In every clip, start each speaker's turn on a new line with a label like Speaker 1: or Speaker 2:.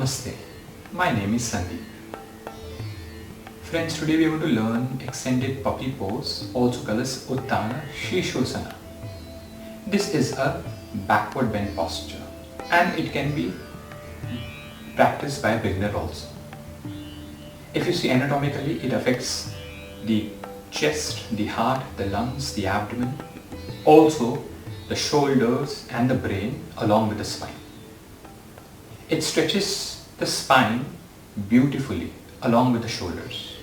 Speaker 1: Namaste, my name is Sandeep. Friends, today we are going to learn extended puppy pose, also called as Uttana Shishosana. This is a backward bend posture and it can be practiced by a beginner also. If you see anatomically, it affects the chest, the heart, the lungs, the abdomen, also the shoulders and the brain along with the spine. It stretches the spine beautifully along with the shoulders.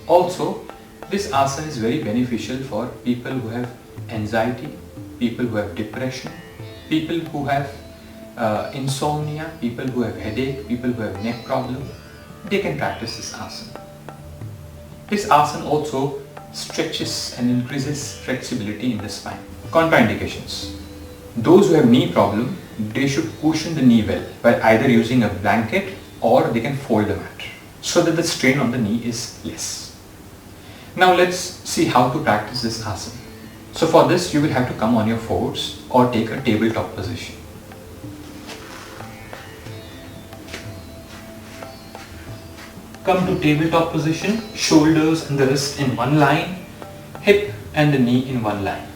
Speaker 1: Also, this asana is very beneficial for people who have anxiety, people who have depression, people who have insomnia, people who have headache, people who have neck problem. They can practice this asana. This asana also stretches and increases flexibility in the spine. Contraindications. Those who have knee problem, they should cushion the knee well by either using a blanket or they can fold the mat so that the strain on the knee is less. Now let's see how to practice this asana. So for this you will have to come on your fours or take a tabletop position. Come to tabletop position, shoulders and the wrist in one line, hip and the knee in one line.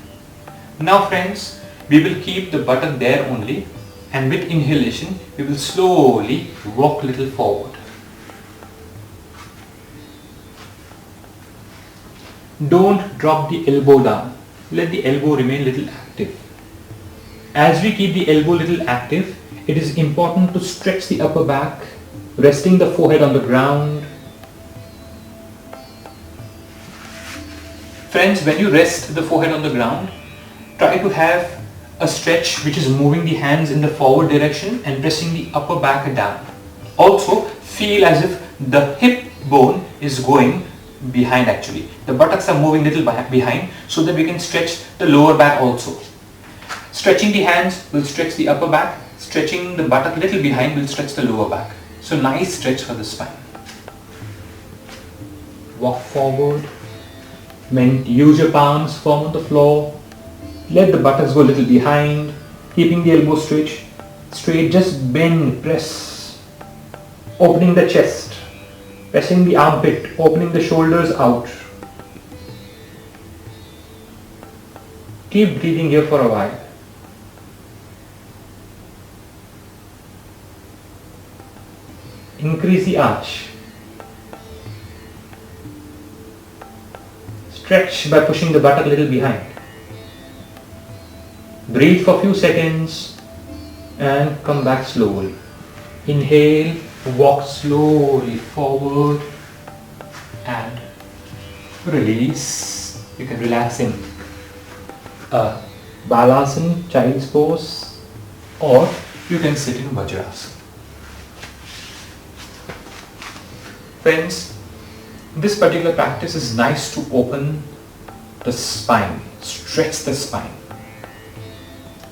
Speaker 1: Now friends, we will keep the buttock there only, and with inhalation we will slowly walk a little forward. Don't drop the elbow down. Let the elbow remain little active. As we keep the elbow little active, it is important to stretch the upper back, resting the forehead on the ground. Friends, when you rest the forehead on the ground, try to have a stretch which is moving the hands in the forward direction and pressing the upper back down. Also feel as if the hip bone is going behind actually. The buttocks are moving little behind so that we can stretch the lower back also. Stretching the hands will stretch the upper back, stretching the buttock little behind will stretch the lower back. So nice stretch for the spine. Walk forward. Use your palms firm on the floor. Let the buttocks go a little behind, keeping the elbow straight. Just bend, press, opening the chest, pressing the armpit, opening the shoulders out. Keep breathing here for a while. Increase the arch. Stretch by pushing the buttock a little behind. Breathe for a few seconds and come back slowly. Inhale, walk slowly forward and release. You can relax in a Balasana, child's pose, or you can sit in Vajrasana. Friends, this particular practice is nice to open the spine, stretch the spine.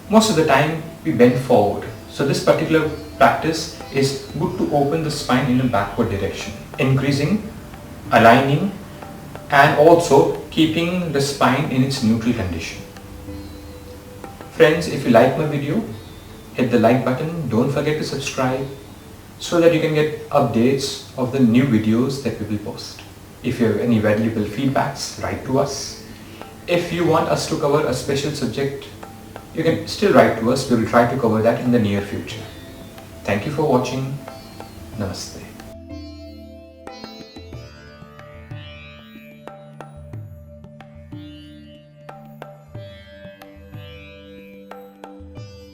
Speaker 1: Most of the time we bend forward. So this particular practice is good to open the spine in a backward direction, increasing, aligning and also keeping the spine in its neutral condition. Friends, if you like my video, hit the like button. Don't forget to subscribe so that you can get updates of the new videos that we will post. If you have any valuable feedbacks, write to us. If you want us to cover a special subject, you can still write to us. We will try to cover that in the near future. Thank you for watching. Namaste.